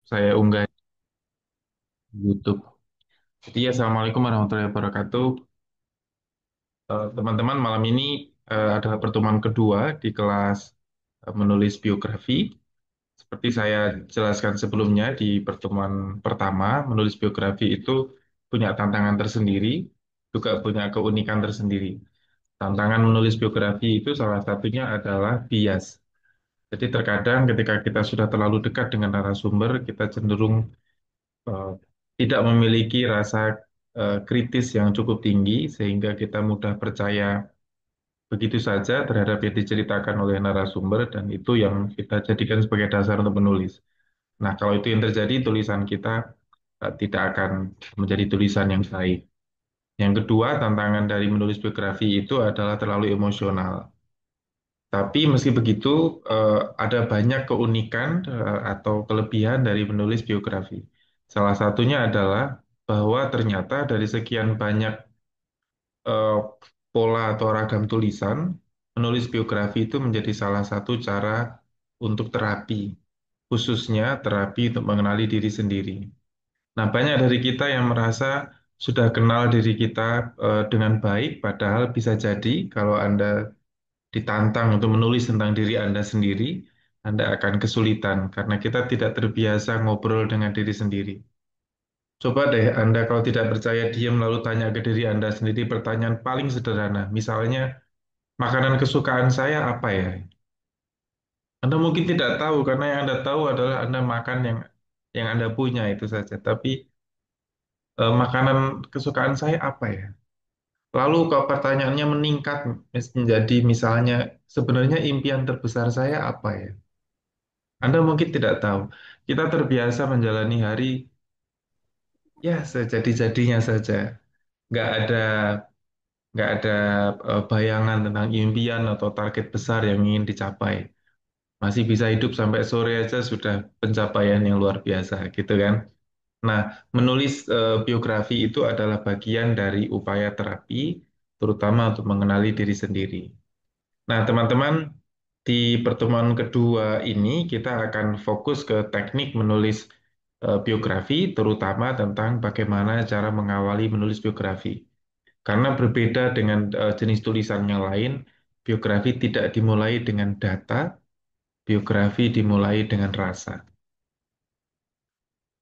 Saya unggah di YouTube. Jadi, Assalamualaikum warahmatullahi wabarakatuh. Teman-teman, malam ini adalah pertemuan kedua di kelas menulis biografi. Seperti saya jelaskan sebelumnya di pertemuan pertama, menulis biografi itu punya tantangan tersendiri, juga punya keunikan tersendiri. Tantangan menulis biografi itu salah satunya adalah bias. Jadi terkadang ketika kita sudah terlalu dekat dengan narasumber, kita cenderung eh, tidak memiliki rasa kritis yang cukup tinggi sehingga kita mudah percaya begitu saja terhadap yang diceritakan oleh narasumber dan itu yang kita jadikan sebagai dasar untuk menulis. Nah, kalau itu yang terjadi, tulisan kita tidak akan menjadi tulisan yang baik. Yang kedua, tantangan dari menulis biografi itu adalah terlalu emosional. Tapi meski begitu, ada banyak keunikan atau kelebihan dari menulis biografi. Salah satunya adalah bahwa ternyata dari sekian banyak eh, pola atau ragam tulisan, menulis biografi itu menjadi salah satu cara untuk terapi, khususnya terapi untuk mengenali diri sendiri. Nah, banyak dari kita yang merasa sudah kenal diri kita dengan baik, padahal bisa jadi kalau Anda ditantang untuk menulis tentang diri Anda sendiri, Anda akan kesulitan karena kita tidak terbiasa ngobrol dengan diri sendiri. Coba deh Anda kalau tidak percaya diam lalu tanya ke diri Anda sendiri pertanyaan paling sederhana. Misalnya, makanan kesukaan saya apa ya? Anda mungkin tidak tahu karena yang Anda tahu adalah Anda makan yang Anda punya itu saja. Tapi makanan kesukaan saya apa ya? Lalu kalau pertanyaannya meningkat menjadi misalnya sebenarnya impian terbesar saya apa ya? Anda mungkin tidak tahu. Kita terbiasa menjalani hari ya sejadi-jadinya saja. Nggak ada nggak ada bayangan tentang impian atau target besar yang ingin dicapai. Masih bisa hidup sampai sore aja sudah pencapaian yang luar biasa, gitu kan? Nah, menulis biografi itu adalah bagian dari upaya terapi, terutama untuk mengenali diri sendiri. Nah, teman-teman, di pertemuan kedua ini kita akan fokus ke teknik menulis biografi, terutama tentang bagaimana cara mengawali menulis biografi. Karena berbeda dengan jenis tulisan yang lain, biografi tidak dimulai dengan data, biografi dimulai dengan rasa.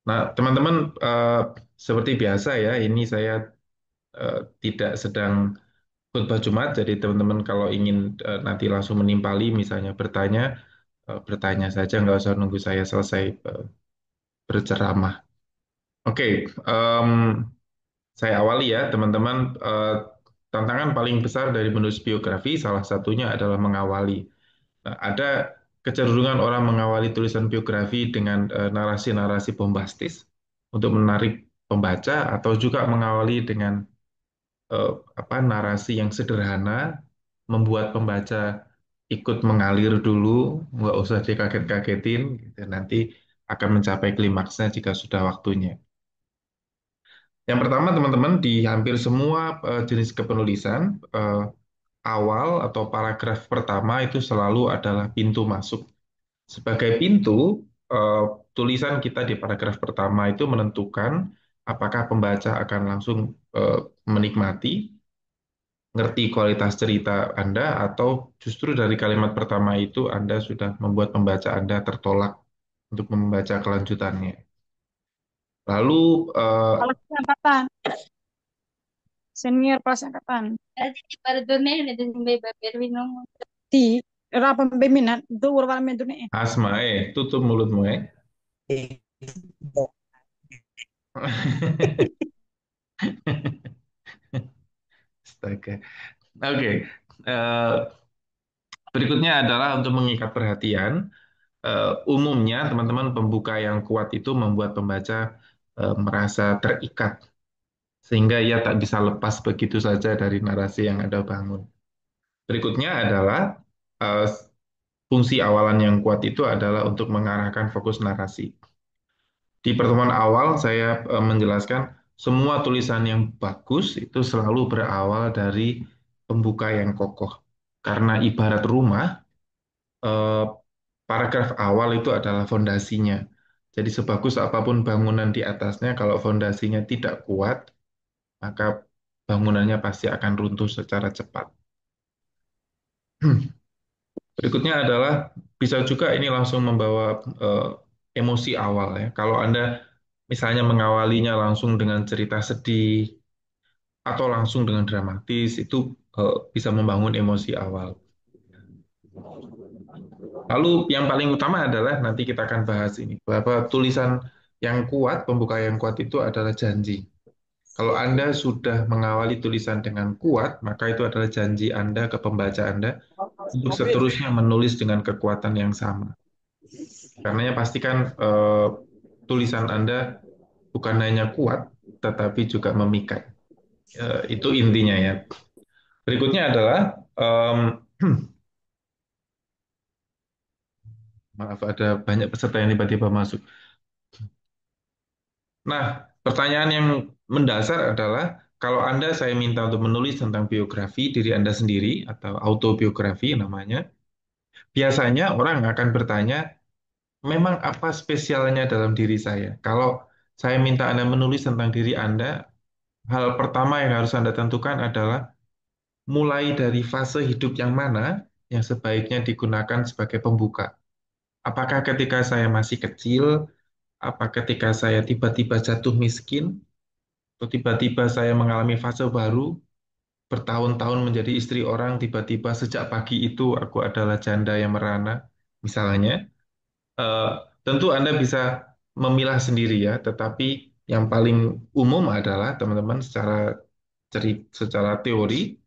Nah, teman-teman, seperti biasa ya, ini saya tidak sedang khutbah Jumat, jadi teman-teman kalau ingin nanti langsung menimpali, misalnya bertanya, bertanya saja, nggak usah nunggu saya selesai berceramah. Oke, saya awali ya, teman-teman. Tantangan paling besar dari menulis biografi, salah satunya adalah mengawali. Nah, ada kecenderungan orang mengawali tulisan biografi dengan narasi-narasi bombastis untuk menarik pembaca, atau juga mengawali dengan narasi yang sederhana, membuat pembaca ikut mengalir dulu, nggak usah dikaget-kagetin, gitu. Nanti akan mencapai klimaksnya jika sudah waktunya. Yang pertama, teman-teman, di hampir semua jenis kepenulisan, awal atau paragraf pertama itu selalu adalah pintu masuk. Sebagai pintu, tulisan kita di paragraf pertama itu menentukan apakah pembaca akan langsung menikmati, ngerti kualitas cerita Anda, atau justru dari kalimat pertama itu Anda sudah membuat pembaca Anda tertolak untuk membaca kelanjutannya. Lalu Kelas angkatan, senior kelas angkatan. Di era pembimbingan itu urwal medune. Asma, tutup mulutmu, eh. Astaga. Oke, eh, berikutnya adalah untuk mengikat perhatian. Umumnya, teman-teman, pembuka yang kuat itu membuat pembaca merasa terikat, sehingga ia tak bisa lepas begitu saja dari narasi yang Anda bangun. Berikutnya adalah eh, fungsi awalan yang kuat itu adalah untuk mengarahkan fokus narasi. Di pertemuan awal, saya menjelaskan semua tulisan yang bagus itu selalu berawal dari pembuka yang kokoh. Karena ibarat rumah, eh, paragraf awal itu adalah fondasinya. Jadi sebagus apapun bangunan di atasnya, kalau fondasinya tidak kuat, maka bangunannya pasti akan runtuh secara cepat. Berikutnya adalah bisa juga ini langsung membawa emosi awal ya. Kalau Anda misalnya mengawalinya langsung dengan cerita sedih atau langsung dengan dramatis, itu bisa membangun emosi awal. Lalu yang paling utama adalah nanti kita akan bahas ini, bahwa tulisan yang kuat, pembuka yang kuat itu adalah janji. Kalau Anda sudah mengawali tulisan dengan kuat, maka itu adalah janji Anda ke pembaca Anda untuk seterusnya menulis dengan kekuatan yang sama. Karenanya pastikan tulisan Anda bukan hanya kuat, tetapi juga memikat. Itu intinya ya. Berikutnya adalah, maaf ada banyak peserta yang tiba-tiba masuk. Nah, pertanyaan yang mendasar adalah, kalau Anda saya minta untuk menulis tentang biografi diri Anda sendiri, atau autobiografi namanya, biasanya orang akan bertanya, memang apa spesialnya dalam diri saya? Kalau saya minta Anda menulis tentang diri Anda, hal pertama yang harus Anda tentukan adalah mulai dari fase hidup yang mana yang sebaiknya digunakan sebagai pembuka. Apakah ketika saya masih kecil, apa ketika saya tiba-tiba jatuh miskin, atau tiba-tiba saya mengalami fase baru, bertahun-tahun menjadi istri orang, tiba-tiba sejak pagi itu aku adalah janda yang merana, misalnya. Eh, Tentu Anda bisa memilah sendiri ya, tetapi yang paling umum adalah teman-teman secara teori,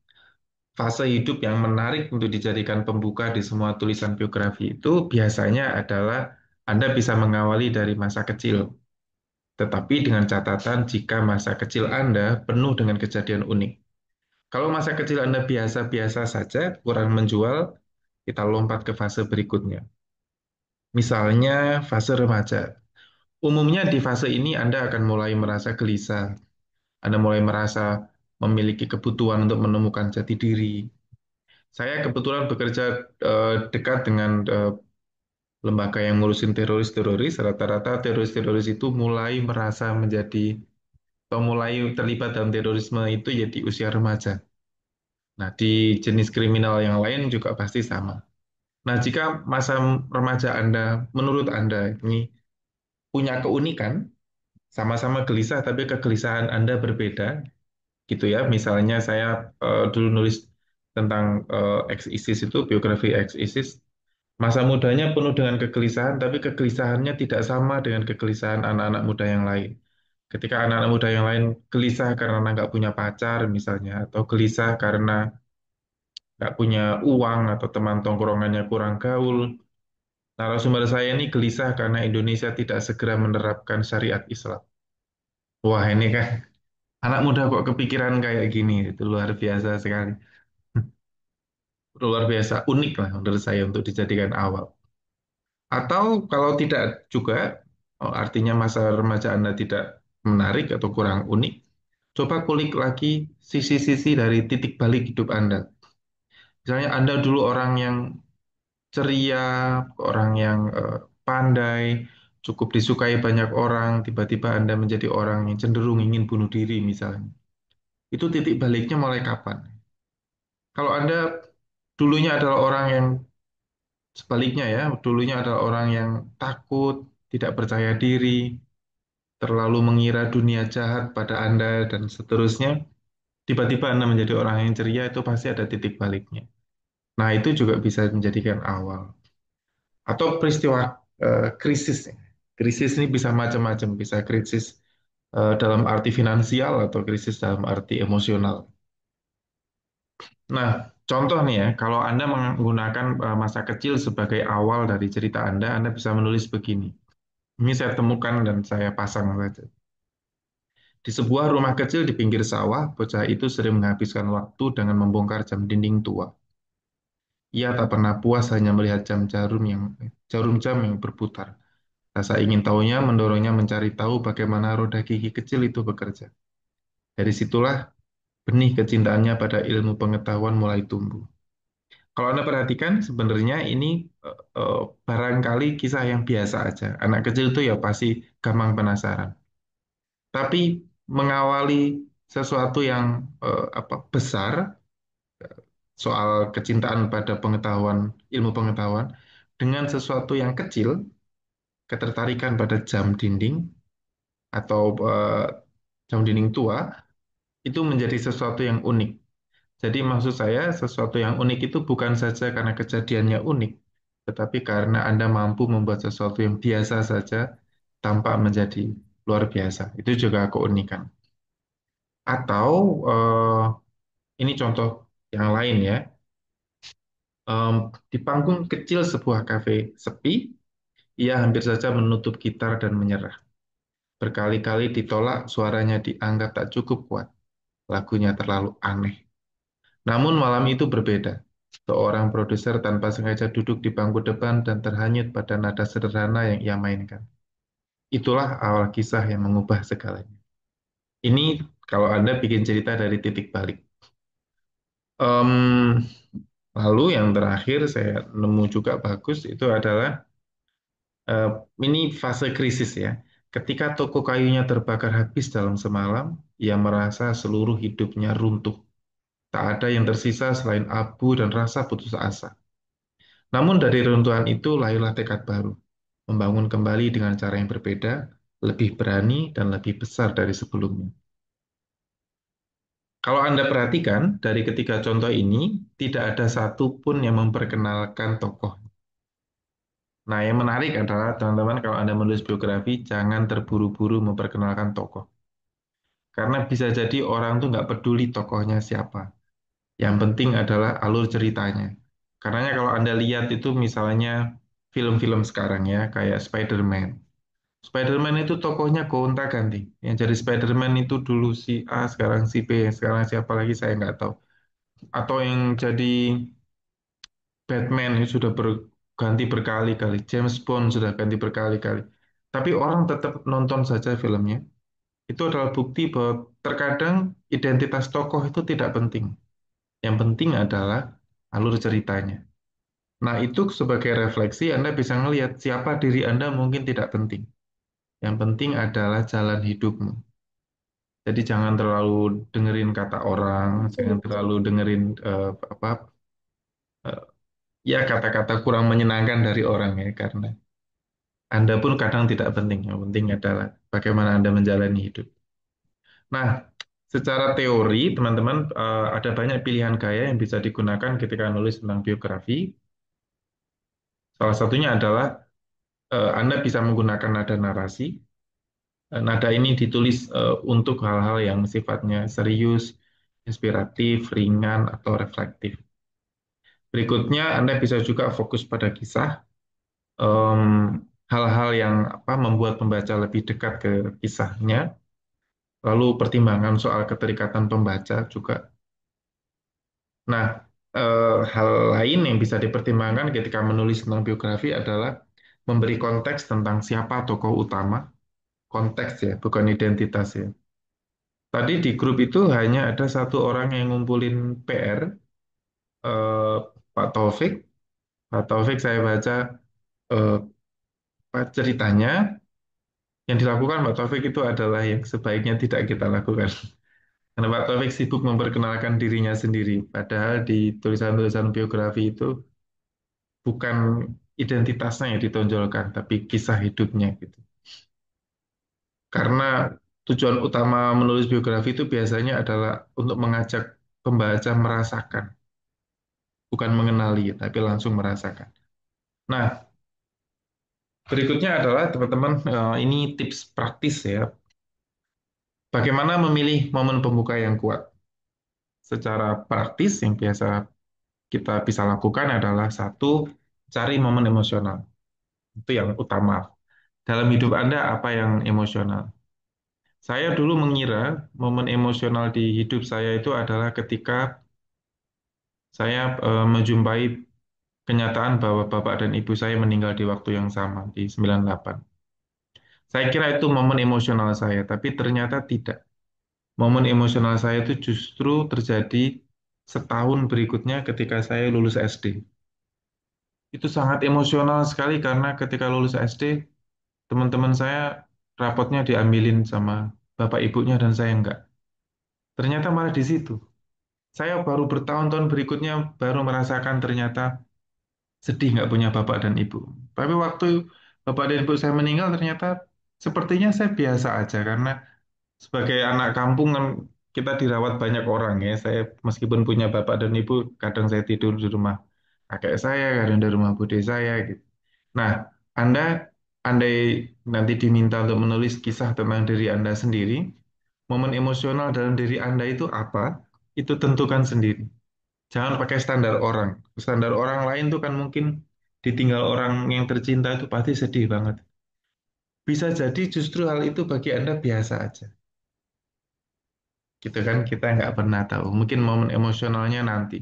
fase hidup yang menarik untuk dijadikan pembuka di semua tulisan biografi itu biasanya adalah Anda bisa mengawali dari masa kecil, tetapi dengan catatan jika masa kecil Anda penuh dengan kejadian unik. Kalau masa kecil Anda biasa-biasa saja, kurang menjual, kita lompat ke fase berikutnya. Misalnya fase remaja. Umumnya di fase ini Anda akan mulai merasa gelisah, Anda mulai merasa memiliki kebutuhan untuk menemukan jati diri. Saya kebetulan bekerja dekat dengan lembaga yang ngurusin teroris-teroris. Rata-rata teroris-teroris itu mulai merasa menjadi atau mulai terlibat dalam terorisme itu ya di usia remaja. Nah, di jenis kriminal yang lain juga pasti sama. Nah, jika masa remaja Anda, menurut Anda ini punya keunikan, sama-sama gelisah, tapi kegelisahan Anda berbeda, gitu ya. Misalnya saya dulu nulis tentang ex-ISIS itu, biografi ex-ISIS, masa mudanya penuh dengan kegelisahan, tapi kegelisahannya tidak sama dengan kegelisahan anak-anak muda yang lain. Ketika anak-anak muda yang lain gelisah karena nggak punya pacar misalnya, atau gelisah karena nggak punya uang atau teman tongkrongannya kurang gaul. Narasumber saya ini gelisah karena Indonesia tidak segera menerapkan syariat Islam. Wah ini kan anak muda kok kepikiran kayak gini, itu luar biasa sekali. Luar biasa unik lah menurut saya untuk dijadikan awal. Atau kalau tidak juga, oh, artinya masa remaja Anda tidak menarik atau kurang unik, coba kulik lagi sisi-sisi dari titik balik hidup Anda. Misalnya Anda dulu orang yang ceria, orang yang pandai, cukup disukai banyak orang, tiba-tiba Anda menjadi orang yang cenderung ingin bunuh diri misalnya. Itu titik baliknya mulai kapan? Kalau Anda dulunya adalah orang yang sebaliknya ya, dulunya adalah orang yang takut, tidak percaya diri, terlalu mengira dunia jahat pada Anda dan seterusnya, tiba-tiba Anda menjadi orang yang ceria, itu pasti ada titik baliknya. Nah, itu juga bisa menjadikan awal. Atau peristiwa krisis. Krisis ini bisa macam-macam, bisa krisis dalam arti finansial atau krisis dalam arti emosional. Nah, contoh nih ya, kalau Anda menggunakan masa kecil sebagai awal dari cerita Anda bisa menulis begini. Ini saya temukan dan saya pasang saja. Di sebuah rumah kecil di pinggir sawah, bocah itu sering menghabiskan waktu dengan membongkar jam dinding tua. Ia tak pernah puas hanya melihat jarum jam yang berputar. Rasa ingin tahunya mendorongnya mencari tahu bagaimana roda gigi kecil itu bekerja. Dari situlah benih kecintaannya pada ilmu pengetahuan mulai tumbuh. Kalau Anda perhatikan, sebenarnya ini barangkali kisah yang biasa aja. Anak kecil itu ya pasti gampang penasaran. Tapi mengawali sesuatu yang besar, soal kecintaan pada pengetahuan, ilmu pengetahuan, dengan sesuatu yang kecil, ketertarikan pada jam dinding atau jam dinding tua, itu menjadi sesuatu yang unik. Jadi maksud saya sesuatu yang unik itu bukan saja karena kejadiannya unik, tetapi karena Anda mampu membuat sesuatu yang biasa saja tanpa menjadi luar biasa. Itu juga keunikan. Atau ini contoh yang lain ya. Di panggung kecil sebuah kafe sepi, ia hampir saja menutup gitar dan menyerah. Berkali-kali ditolak, suaranya dianggap tak cukup kuat. Lagunya terlalu aneh. Namun malam itu berbeda. Seorang produser tanpa sengaja duduk di bangku depan dan terhanyut pada nada sederhana yang ia mainkan. Itulah awal kisah yang mengubah segalanya. Ini kalau Anda bikin cerita dari titik balik. Em, Lalu yang terakhir saya nemu juga bagus itu adalah eh, ini fase krisis ya. Ketika toko kayunya terbakar habis dalam semalam, ia merasa seluruh hidupnya runtuh. Tak ada yang tersisa selain abu dan rasa putus asa. Namun dari runtuhan itu lahirlah tekad baru, membangun kembali dengan cara yang berbeda, lebih berani dan lebih besar dari sebelumnya. Kalau Anda perhatikan, dari ketiga contoh ini, tidak ada satupun yang memperkenalkan tokoh. Nah, yang menarik adalah teman-teman kalau Anda menulis biografi, jangan terburu-buru memperkenalkan tokoh. Karena bisa jadi orang tuh nggak peduli tokohnya siapa. Yang penting adalah alur ceritanya. Karena kalau Anda lihat itu misalnya film-film sekarang ya, kayak Spider-Man. Spider-Man itu tokohnya gonta-ganti. Yang jadi Spider-Man itu dulu si A, sekarang si B, sekarang siapa lagi saya nggak tahu. Atau yang jadi Batman itu sudah berganti berkali-kali. James Bond sudah ganti berkali-kali. Tapi orang tetap nonton saja filmnya. Itu adalah bukti bahwa terkadang identitas tokoh itu tidak penting. Yang penting adalah alur ceritanya. Nah, itu sebagai refleksi Anda bisa melihat siapa diri Anda mungkin tidak penting. Yang penting adalah jalan hidupmu. Jadi jangan terlalu dengerin kata orang, jangan terlalu dengerin apa eh, ya kata-kata kurang menyenangkan dari orang ya karena Anda pun kadang tidak penting. Yang penting adalah bagaimana Anda menjalani hidup. Nah, secara teori teman-teman ada banyak pilihan gaya yang bisa digunakan ketika nulis tentang biografi. Salah satunya adalah Anda bisa menggunakan nada narasi. Nada ini ditulis untuk hal-hal yang sifatnya serius, inspiratif, ringan, atau reflektif. Berikutnya, Anda bisa juga fokus pada kisah, em, hal-hal yang membuat pembaca lebih dekat ke kisahnya, lalu pertimbangan soal keterikatan pembaca juga. Nah, hal lain yang bisa dipertimbangkan ketika menulis tentang biografi adalah memberi konteks tentang siapa tokoh utama, konteks ya, bukan identitas ya. Tadi di grup itu hanya ada satu orang yang ngumpulin PR, eh, Pak Taufik. Pak Taufik saya baca eh, ceritanya, yang dilakukan Pak Taufik itu adalah yang sebaiknya tidak kita lakukan. Karena Pak Taufik sibuk memperkenalkan dirinya sendiri, padahal di tulisan-tulisan biografi itu bukan identitasnya yang ditonjolkan, tapi kisah hidupnya gitu. Karena tujuan utama menulis biografi itu biasanya adalah untuk mengajak pembaca merasakan, bukan mengenali, tapi langsung merasakan. Nah, berikutnya adalah teman-teman, ini tips praktis ya. Bagaimana memilih momen pembuka yang kuat? Secara praktis yang biasa kita bisa lakukan adalah satu, cari momen emosional. Itu yang utama. Dalam hidup Anda apa yang emosional? Saya dulu mengira momen emosional di hidup saya itu adalah ketika saya menjumpai kenyataan bahwa bapak dan ibu saya meninggal di waktu yang sama, di 98. Saya kira itu momen emosional saya, tapi ternyata tidak. Momen emosional saya itu justru terjadi setahun berikutnya ketika saya lulus SD. Itu sangat emosional sekali karena ketika lulus SD, teman-teman saya rapotnya diambilin sama bapak ibunya dan saya enggak. Ternyata malah di situ. Saya baru bertahun-tahun berikutnya baru merasakan ternyata sedih nggak punya bapak dan ibu. Tapi waktu bapak dan ibu saya meninggal ternyata sepertinya saya biasa aja karena sebagai anak kampung kan kita dirawat banyak orang ya. Saya meskipun punya bapak dan ibu, kadang saya tidur di rumah kakek saya, kadang di rumah bude saya gitu. Nah, Anda andai nanti diminta untuk menulis kisah tentang diri Anda sendiri, momen emosional dalam diri Anda itu apa? Itu tentukan sendiri. Jangan pakai standar orang. Standar orang lain tuh kan mungkin ditinggal orang yang tercinta itu pasti sedih banget. Bisa jadi justru hal itu bagi Anda biasa aja. Gitu kan, kita nggak pernah tahu. Mungkin momen emosionalnya nanti.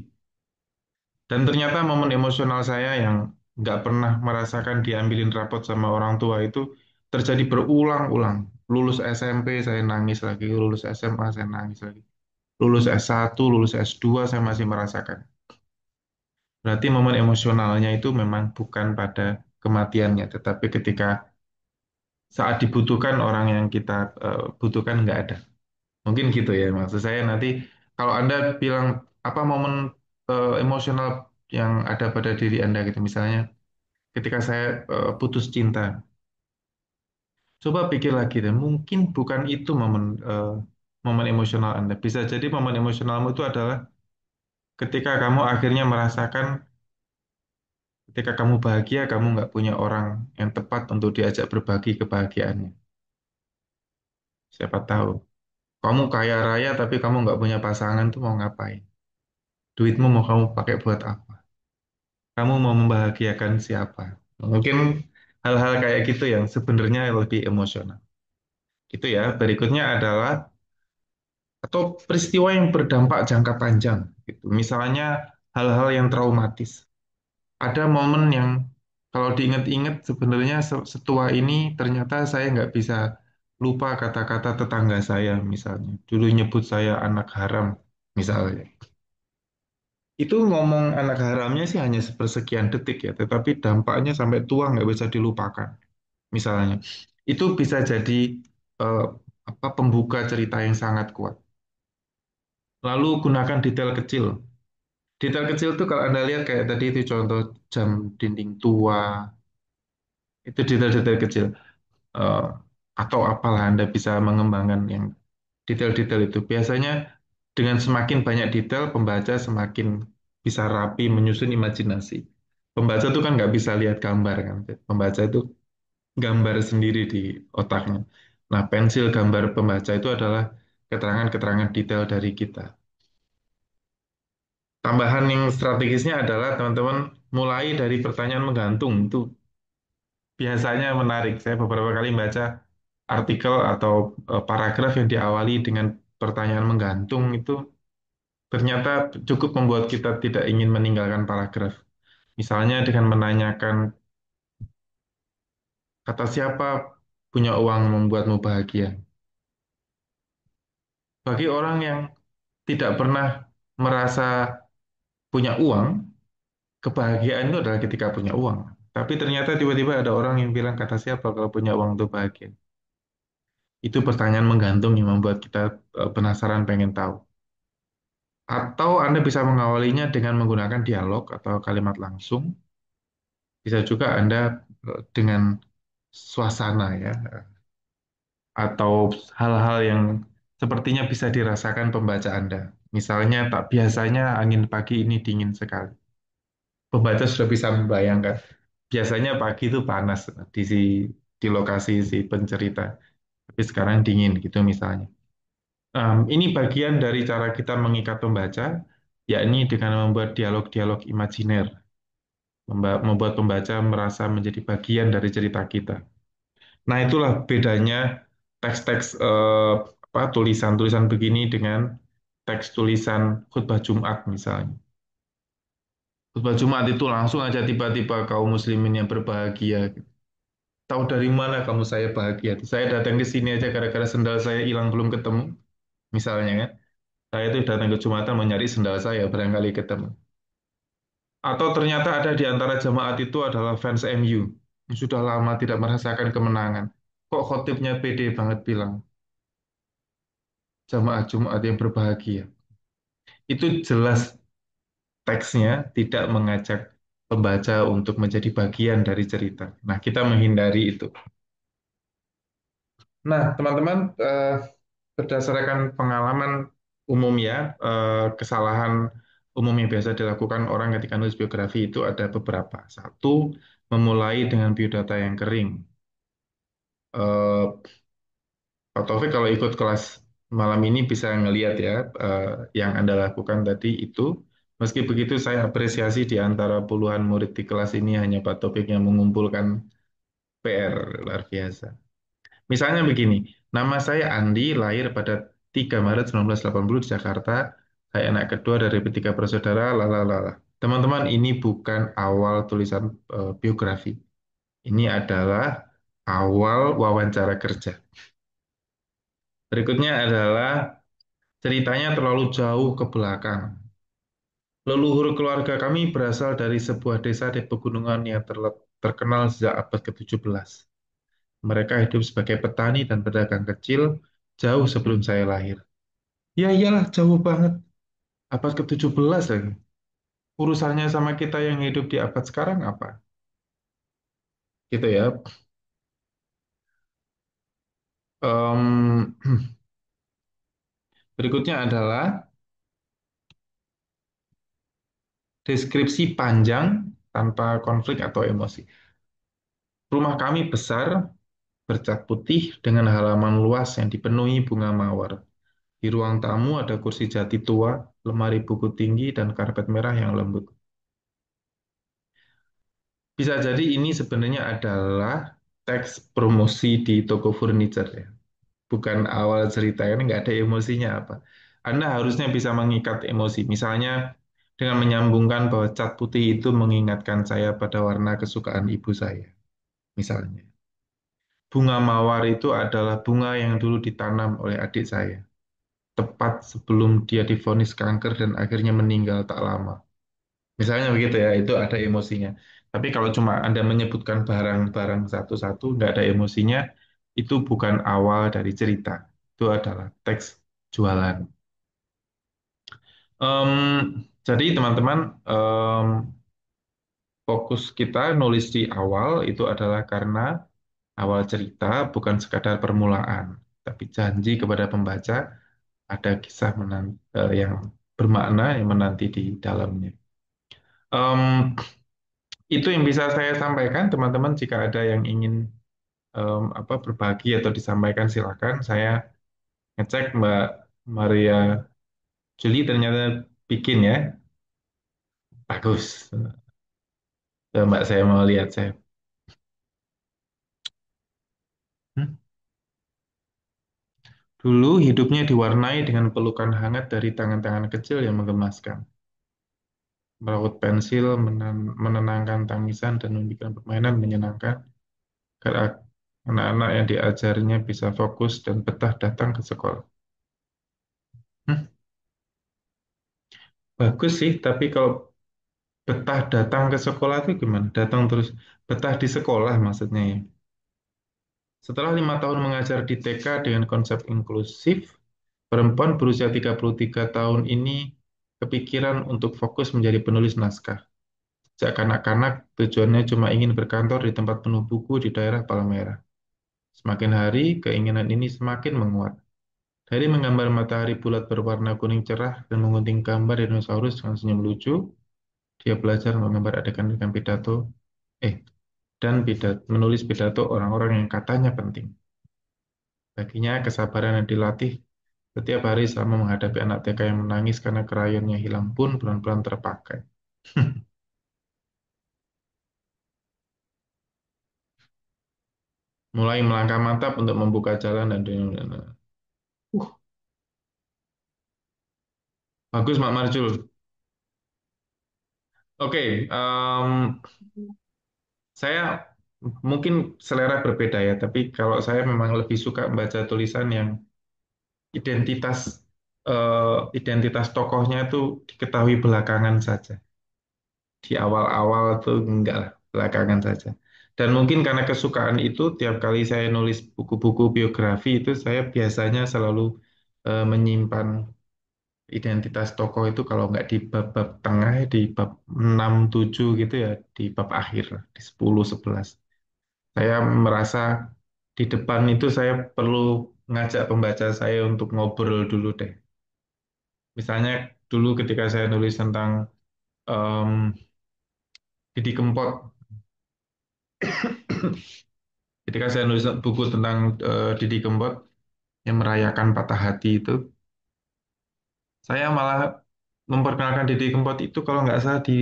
Dan ternyata momen emosional saya yang nggak pernah merasakan diambilin rapot sama orang tua itu terjadi berulang-ulang. Lulus SMP saya nangis lagi, lulus SMA saya nangis lagi. Lulus S1, lulus S2 saya masih merasakan. Berarti momen emosionalnya itu memang bukan pada kematiannya, tetapi ketika saat dibutuhkan orang yang kita butuhkan nggak ada. Mungkin gitu ya maksud saya nanti kalau Anda bilang apa momen emosional yang ada pada diri Anda gitu misalnya ketika saya putus cinta, coba pikir lagi deh mungkin bukan itu momen emosional Anda. Bisa jadi momen emosionalmu itu adalah ketika kamu akhirnya merasakan ketika kamu bahagia kamu nggak punya orang yang tepat untuk diajak berbagi kebahagiaannya. Siapa tahu kamu kaya raya tapi kamu nggak punya pasangan tuh mau ngapain? Duitmu mau kamu pakai buat apa? Kamu mau membahagiakan siapa? Mungkin hal-hal kayak gitu yang sebenarnya lebih emosional. Gitu ya. Berikutnya adalah atau peristiwa yang berdampak jangka panjang. Gitu. Misalnya hal-hal yang traumatis. Ada momen yang kalau diingat-ingat sebenarnya setua ini ternyata saya nggak bisa lupa kata-kata tetangga saya misalnya. Dulu nyebut saya anak haram misalnya. Itu ngomong anak haramnya sih hanya sepersekian detik ya, tetapi dampaknya sampai tua nggak bisa dilupakan. Misalnya, itu bisa jadi eh, apa pembuka cerita yang sangat kuat. Lalu gunakan detail kecil. Detail kecil tuh kalau Anda lihat kayak tadi itu contoh jam dinding tua, itu detail-detail kecil. Eh, atau apalah Anda bisa mengembangkan yang detail-detail itu. Biasanya dengan semakin banyak detail, pembaca semakin bisa rapi menyusun imajinasi. Pembaca itu kan nggak bisa lihat gambar kan. Pembaca itu gambar sendiri di otaknya. Nah, pensil gambar pembaca itu adalah keterangan-keterangan detail dari kita. Tambahan yang strategisnya adalah teman-teman mulai dari pertanyaan menggantung itu biasanya menarik. Saya beberapa kali baca artikel atau paragraf yang diawali dengan pertanyaan menggantung itu ternyata cukup membuat kita tidak ingin meninggalkan paragraf. Misalnya dengan menanyakan kata siapa punya uang membuatmu bahagia. Bagi orang yang tidak pernah merasa punya uang, kebahagiaan itu adalah ketika punya uang. Tapi ternyata tiba-tiba ada orang yang bilang kata siapa kalau punya uang itu bahagia. Itu pertanyaan menggantung yang membuat kita penasaran pengen tahu. Atau Anda bisa mengawalinya dengan menggunakan dialog atau kalimat langsung. Bisa juga Anda dengan suasana ya, atau hal-hal yang sepertinya bisa dirasakan pembaca Anda. Misalnya, tak biasanya angin pagi ini dingin sekali. Pembaca sudah bisa membayangkan. Biasanya pagi itu panas di lokasi si pencerita, tapi sekarang dingin gitu misalnya. Ini bagian dari cara kita mengikat pembaca, yakni dengan membuat dialog-dialog imajiner, membuat pembaca merasa menjadi bagian dari cerita kita. Nah, itulah bedanya teks-teks apa tulisan-tulisan begini dengan teks tulisan khutbah Jumat misalnya. Khutbah Jumat itu langsung aja tiba-tiba kaum muslimin yang berbahagia. Tahu dari mana kamu saya bahagia? Saya datang ke sini aja gara-gara sendal saya hilang belum ketemu, misalnya kan. Saya itu datang ke Jumatan mencari sendal saya, barangkali ketemu. Atau ternyata ada di antara jemaat itu adalah fans MU yang sudah lama tidak merasakan kemenangan. Kok khotibnya pede banget bilang jamaah Jumat yang berbahagia. Itu jelas teksnya tidak mengajak pembaca untuk menjadi bagian dari cerita. Nah, kita menghindari itu. Nah, teman-teman, berdasarkan pengalaman umum ya, kesalahan umum yang biasa dilakukan orang ketika nulis biografi itu ada beberapa. Satu, memulai dengan biodata yang kering. Eh, Pak Taufik kalau ikut kelas malam ini bisa ngelihat ya, yang Anda lakukan tadi itu. Meski begitu, saya apresiasi di antara puluhan murid di kelas ini hanya Pak Taufik yang mengumpulkan PR luar biasa. Misalnya begini, nama saya Andi, lahir pada 3 Maret 1980 di Jakarta. Saya anak kedua dari tiga bersaudara, lalalala. Teman-teman, ini bukan awal tulisan biografi. Ini adalah awal wawancara kerja. Berikutnya adalah ceritanya terlalu jauh ke belakang. Leluhur keluarga kami berasal dari sebuah desa di pegunungan yang terkenal sejak abad ke-17. Mereka hidup sebagai petani dan pedagang kecil jauh sebelum saya lahir. Ya iyalah, jauh banget. Abad ke-17 lagi. Urusannya sama kita yang hidup di abad sekarang apa? Gitu ya. Em, berikutnya adalah deskripsi panjang tanpa konflik atau emosi. Rumah kami besar, bercat putih dengan halaman luas yang dipenuhi bunga mawar. Di ruang tamu ada kursi jati tua, lemari buku tinggi, dan karpet merah yang lembut. Bisa jadi ini sebenarnya adalah teks promosi di toko furniture ya. Bukan awal cerita, ini nggak ada emosinya apa. Anda harusnya bisa mengikat emosi. Misalnya dengan menyambungkan bahwa cat putih itu mengingatkan saya pada warna kesukaan ibu saya. Misalnya. Bunga mawar itu adalah bunga yang dulu ditanam oleh adik saya. Tepat sebelum dia divonis kanker dan akhirnya meninggal tak lama. Misalnya begitu ya, itu ada emosinya. Tapi kalau cuma Anda menyebutkan barang-barang satu-satu, nggak ada emosinya, itu bukan awal dari cerita. Itu adalah teks jualan. Jadi teman-teman, fokus kita nulis di awal itu adalah karena awal cerita bukan sekadar permulaan, tapi janji kepada pembaca ada kisah yang bermakna yang menanti di dalamnya. Em, itu yang bisa saya sampaikan, teman-teman. Jika ada yang ingin berbagi atau disampaikan, silakan. Saya ngecek Mbak Maria Juli ternyata bikin ya, bagus. Mbak saya mau lihat saya. Hmm? Dulu hidupnya diwarnai dengan pelukan hangat dari tangan-tangan kecil yang menggemaskan. Meraut pensil, menenangkan tangisan, dan membuat permainan menyenangkan agar anak-anak yang diajarinya bisa fokus dan betah datang ke sekolah. Hmm, bagus sih, tapi kalau betah datang ke sekolah itu gimana? Datang terus betah di sekolah maksudnya ya. Setelah 5 tahun mengajar di TK dengan konsep inklusif, perempuan berusia 33 tahun ini kepikiran untuk fokus menjadi penulis naskah. Sejak kanak-kanak, tujuannya cuma ingin berkantor di tempat penuh buku di daerah Palmerah. Semakin hari, keinginan ini semakin menguat. Dari menggambar matahari bulat berwarna kuning cerah dan mengunting gambar dinosaurus dengan senyum lucu, dia belajar menggambar adegan-adegan pidato, eh, dan menulis pidato orang-orang yang katanya penting. Baginya, kesabaran yang dilatih setiap hari selama menghadapi anak TK yang menangis karena krayonnya hilang pun pelan-pelan terpakai. Mulai melangkah mantap untuk membuka jalan dan uh, bagus Mak Marjul. Oke, saya mungkin selera berbeda ya, tapi kalau saya memang lebih suka membaca tulisan yang identitas identitas tokohnya itu diketahui belakangan saja. Di awal-awal tuh enggak lah, belakangan saja. Dan mungkin karena kesukaan itu, tiap kali saya nulis buku-buku biografi itu saya biasanya selalu menyimpan identitas tokoh itu kalau nggak di bab-bab tengah ya di bab 6 7 gitu ya di bab akhir di 10 11. Saya merasa di depan itu saya perlu ngajak pembaca saya untuk ngobrol dulu deh. Misalnya dulu ketika saya nulis tentang em, Didi Kempot, ketika saya nulis buku tentang Didi Kempot yang merayakan patah hati itu, saya malah memperkenalkan Didi Kempot itu kalau nggak salah di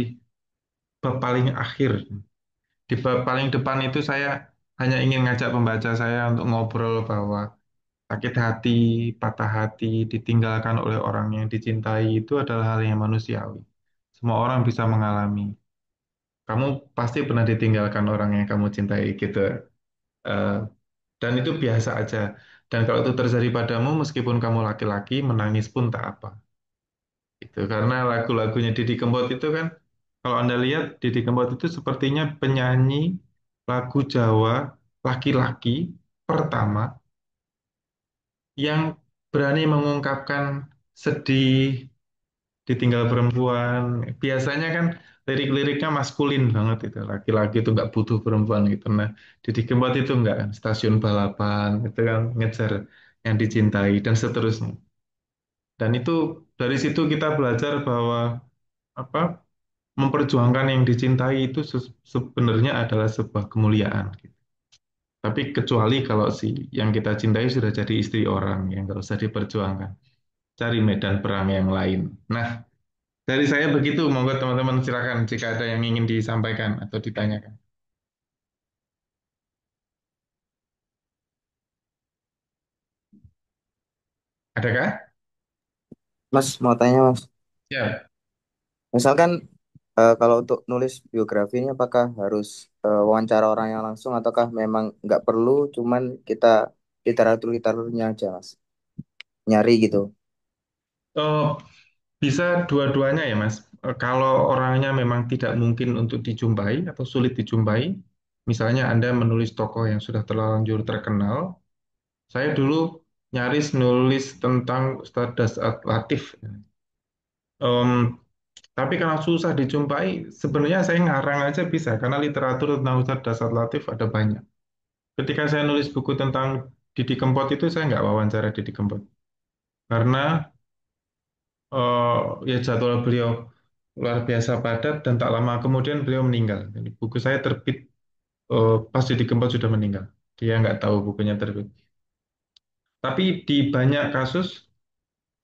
bab paling akhir. Di bab paling depan itu saya hanya ingin ngajak pembaca saya untuk ngobrol bahwa sakit hati, patah hati, ditinggalkan oleh orang yang dicintai itu adalah hal yang manusiawi. Semua orang bisa mengalami. Kamu pasti pernah ditinggalkan orang yang kamu cintai gitu. Eh, dan itu biasa aja. Dan kalau itu terjadi padamu, meskipun kamu laki-laki, menangis pun tak apa. Itu karena lagu-lagunya Didi Kempot itu kan, kalau Anda lihat Didi Kempot itu sepertinya penyanyi lagu Jawa laki-laki pertama yang berani mengungkapkan sedih, ditinggal perempuan. Biasanya kan lirik-liriknya maskulin banget itu. Laki-laki itu nggak butuh perempuan gitu. Nah, Didi Kempot itu nggak kan. Stasiun balapan itu kan ngejar yang dicintai dan seterusnya. Dan itu dari situ kita belajar bahwa apa memperjuangkan yang dicintai itu sebenarnya adalah sebuah kemuliaan. Gitu. Tapi kecuali kalau si yang kita cintai sudah jadi istri orang yang nggak usah diperjuangkan. Cari medan perang yang lain. Nah, dari saya begitu, monggo teman-teman silakan jika ada yang ingin disampaikan atau ditanyakan. Adakah? Mas, mau tanya Mas, Ya. misalkan kalau untuk nulis biografi ini apakah harus wawancara orang yang langsung ataukah memang nggak perlu, cuman kita literaturnya aja Mas, nyari gitu. Oh, bisa dua-duanya ya, Mas. Kalau orangnya memang tidak mungkin untuk dijumpai atau sulit dijumpai, misalnya Anda menulis tokoh yang sudah terlanjur terkenal, saya dulu nyaris nulis tentang Ustadz Dasat Latif. Em, tapi karena susah dijumpai, sebenarnya saya ngarang aja bisa, karena literatur tentang Ustadz Dasat Latif ada banyak. Ketika saya nulis buku tentang Didi Kempot itu, saya nggak wawancara Didi Kempot. Karena ya jadwal beliau luar biasa padat dan tak lama kemudian beliau meninggal. Jadi buku saya terbit pas Didi Kempot sudah meninggal. Dia nggak tahu bukunya terbit. Tapi di banyak kasus,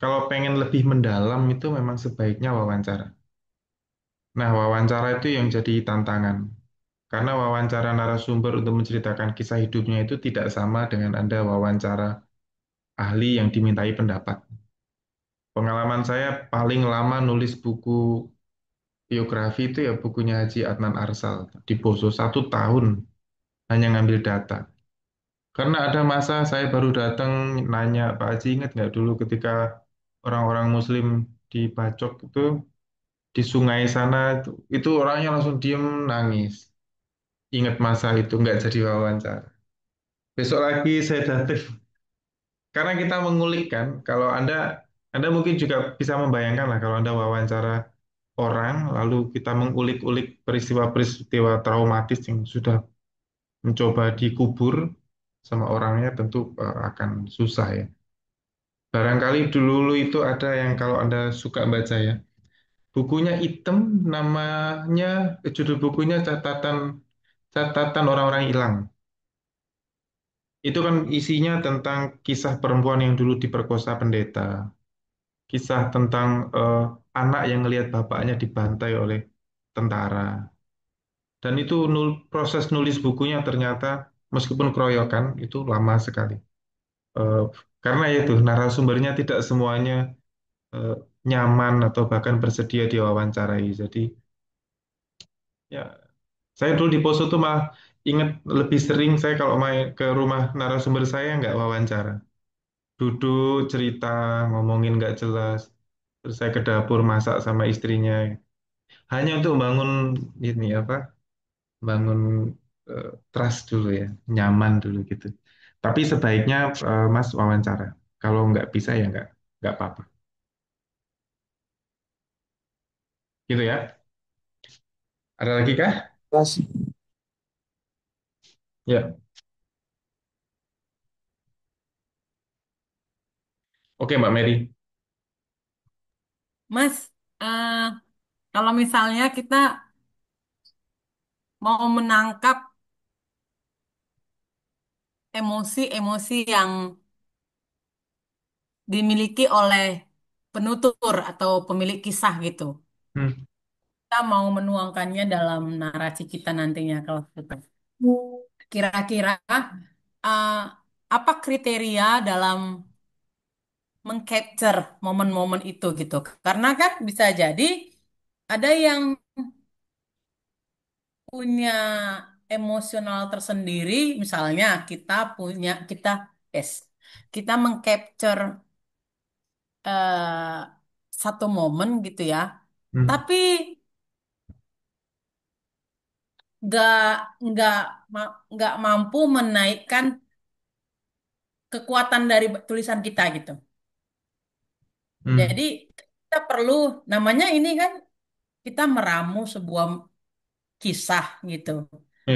kalau pengen lebih mendalam itu memang sebaiknya wawancara. Nah, wawancara itu yang jadi tantangan. Karena wawancara narasumber untuk menceritakan kisah hidupnya itu tidak sama dengan Anda wawancara ahli yang dimintai pendapat. Pengalaman saya paling lama nulis buku biografi itu ya bukunya Haji Adnan Arsal di Poso 1 tahun hanya ngambil data. Karena ada masa saya baru datang nanya Pak Haji ingat nggak dulu ketika orang-orang Muslim dibacok itu di sungai sana itu orangnya langsung diem nangis. Ingat masa itu nggak jadi wawancara. Besok lagi saya datang karena kita mengulik kan. Kalau Anda mungkin juga bisa membayangkan lah kalau Anda wawancara orang, lalu kita mengulik-ulik peristiwa-peristiwa traumatis yang sudah mencoba dikubur sama orangnya tentu akan susah ya. Barangkali dulu itu ada yang kalau Anda suka baca ya, bukunya hitam, namanya judul bukunya catatan catatan orang-orang hilang. Itu kan isinya tentang kisah perempuan yang dulu diperkosa pendeta, kisah tentang anak yang melihat bapaknya dibantai oleh tentara. Dan itu proses nulis bukunya ternyata meskipun keroyokan itu lama sekali. Eh, karena itu narasumbernya tidak semuanya eh, nyaman atau bahkan bersedia diwawancarai. Jadi ya saya dulu di Poso tuh malah ingat lebih sering saya kalau main ke rumah narasumber saya nggak wawancara. Duduk cerita ngomongin nggak jelas. Terus saya ke dapur masak sama istrinya. Hanya untuk membangun ini apa? Bangun trust dulu ya, nyaman dulu gitu. Tapi sebaiknya Mas wawancara. Kalau nggak bisa ya nggak apa-apa. Gitu ya. Ada lagi kah? Mas, Ya. Oke Mbak Mary. Mas, eh, kalau misalnya kita mau menangkap emosi-emosi yang dimiliki oleh penutur atau pemilik kisah gitu. Hmm, Kita mau menuangkannya dalam narasi kita nantinya kalau gitu. Kira-kira eh, apa kriteria dalam mengcapture momen-momen itu gitu? Karena kan bisa jadi ada yang punya emosional tersendiri, misalnya yes, kita mengcapture eh, satu momen gitu ya, hmm, tapi nggak nggak nggak mampu menaikkan kekuatan dari tulisan kita gitu. hmm. Jadi kita perlu namanya ini kan kita meramu sebuah kisah gitu.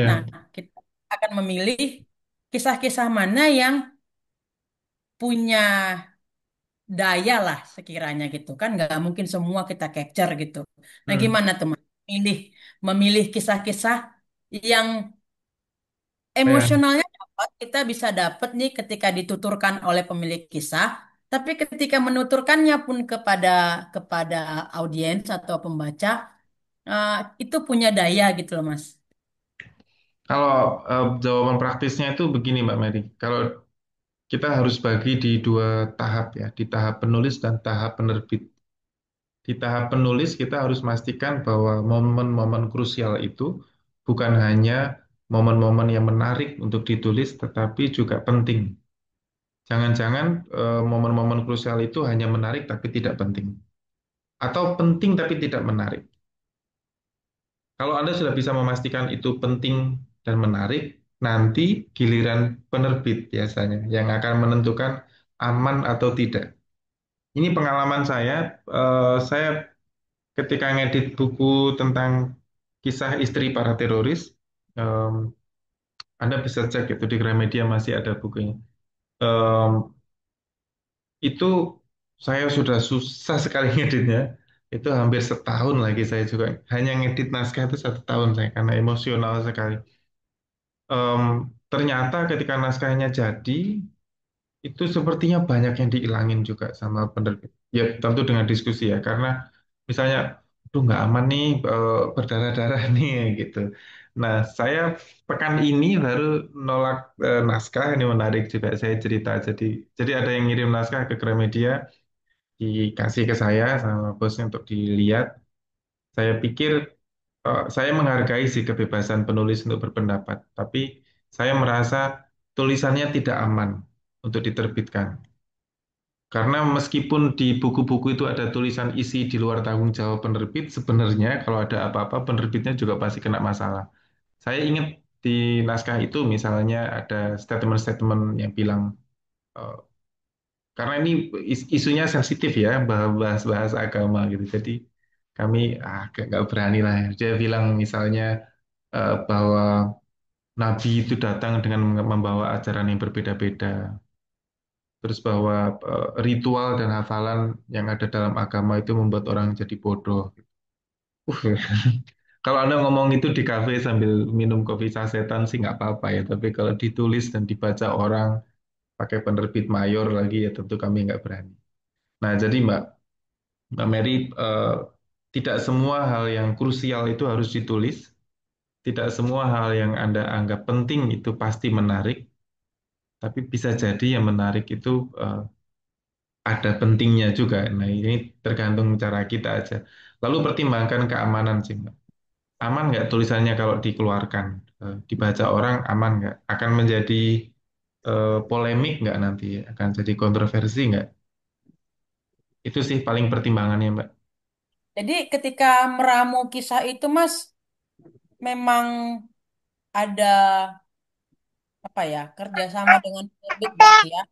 Nah, Iya. kita akan memilih kisah-kisah mana yang punya daya lah sekiranya gitu kan nggak mungkin semua kita capture gitu. Nah Hmm. gimana teman? Memilih kisah-kisah yang Iya. emosionalnya dapat kita bisa dapat nih ketika dituturkan oleh pemilik kisah, tapi ketika menuturkannya pun kepada kepada audiens atau pembaca eh, itu punya daya gitu loh Mas. Kalau jawaban praktisnya itu begini Mbak Mary. Kalau kita harus bagi di dua tahap ya, di tahap penulis dan tahap penerbit. Di tahap penulis kita harus memastikan bahwa momen-momen krusial itu bukan hanya momen-momen yang menarik untuk ditulis, tetapi juga penting. Jangan-jangan momen-momen krusial itu hanya menarik tapi tidak penting, atau penting tapi tidak menarik. Kalau Anda sudah bisa memastikan itu penting dan menarik, nanti giliran penerbit biasanya yang akan menentukan aman atau tidak. Ini pengalaman saya ketika ngedit buku tentang kisah istri para teroris, em, Anda bisa cek itu di Gramedia masih ada bukunya. Em, itu saya sudah susah sekali ngeditnya. Itu hampir setahun lagi saya juga hanya ngedit naskah itu 1 tahun saya karena emosional sekali. Em, ternyata ketika naskahnya jadi, itu sepertinya banyak yang dihilangin juga sama penerbit. Ya tentu dengan diskusi ya, karena misalnya, tuh nggak aman nih berdarah-darah nih gitu. Nah, saya pekan ini baru nolak naskah, ini menarik juga saya cerita. Jadi ada yang ngirim naskah ke Gramedia, dikasih ke saya sama bosnya untuk dilihat. Saya pikir saya menghargai sih kebebasan penulis untuk berpendapat, tapi saya merasa tulisannya tidak aman untuk diterbitkan. Karena meskipun di buku-buku itu ada tulisan isi di luar tanggung jawab penerbit, sebenarnya kalau ada apa-apa penerbitnya juga pasti kena masalah. Saya ingat di naskah itu misalnya ada statement-statement yang bilang, eh, karena ini isunya sensitif ya, bahas-bahas agama gitu. Jadi kami nggak berani lah. Dia bilang misalnya bahwa Nabi itu datang dengan membawa ajaran yang berbeda-beda. Terus bahwa ritual dan hafalan yang ada dalam agama itu membuat orang jadi bodoh. Uh, kalau Anda ngomong itu di kafe sambil minum kopi sasetan sih nggak apa-apa ya. Tapi kalau ditulis dan dibaca orang pakai penerbit mayor lagi ya tentu kami nggak berani. Nah jadi Mbak Mary, tidak semua hal yang krusial itu harus ditulis. Tidak semua hal yang Anda anggap penting itu pasti menarik. Tapi bisa jadi yang menarik itu ada pentingnya juga. Nah, ini tergantung cara kita aja. Lalu pertimbangkan keamanan sih, Mbak. Aman nggak tulisannya kalau dikeluarkan? Dibaca orang aman nggak? Akan menjadi polemik nggak nanti? Akan jadi kontroversi nggak? Itu sih paling pertimbangannya, Mbak. Jadi ketika meramu kisah itu, Mas, memang ada apa ya kerjasama dengan penerbit berarti ya.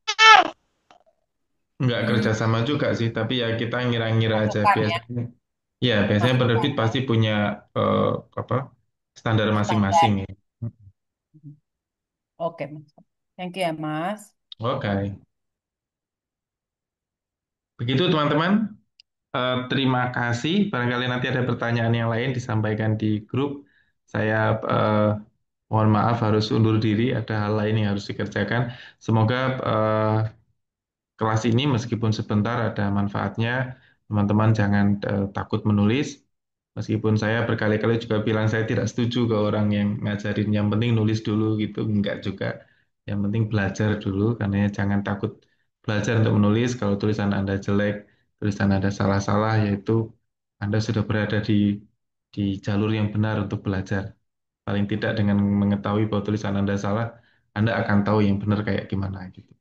Nggak Hmm, kerjasama juga sih, tapi ya kita ngira-ngira aja masukan ya, biasanya. Ya, biasanya masukan penerbit pasti punya eh, apa standar masing-masing standar. ya. Oke, Mas. Thank you ya, Mas. Oke, begitu teman-teman. Terima kasih. Barangkali nanti ada pertanyaan yang lain disampaikan di grup. Saya mohon maaf harus undur diri, ada hal lain yang harus dikerjakan. Semoga kelas ini meskipun sebentar ada manfaatnya. Teman-teman jangan takut menulis. Meskipun saya berkali-kali juga bilang saya tidak setuju ke orang yang ngajarin yang penting nulis dulu gitu, enggak juga. Yang penting belajar dulu, karena jangan takut belajar untuk menulis. Kalau tulisan Anda jelek, tulisan Anda salah-salah, yaitu Anda sudah berada di jalur yang benar untuk belajar. Paling tidak dengan mengetahui bahwa tulisan Anda salah, Anda akan tahu yang benar kayak gimana gitu.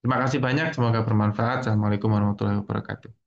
Terima kasih banyak, semoga bermanfaat. Assalamualaikum warahmatullahi wabarakatuh.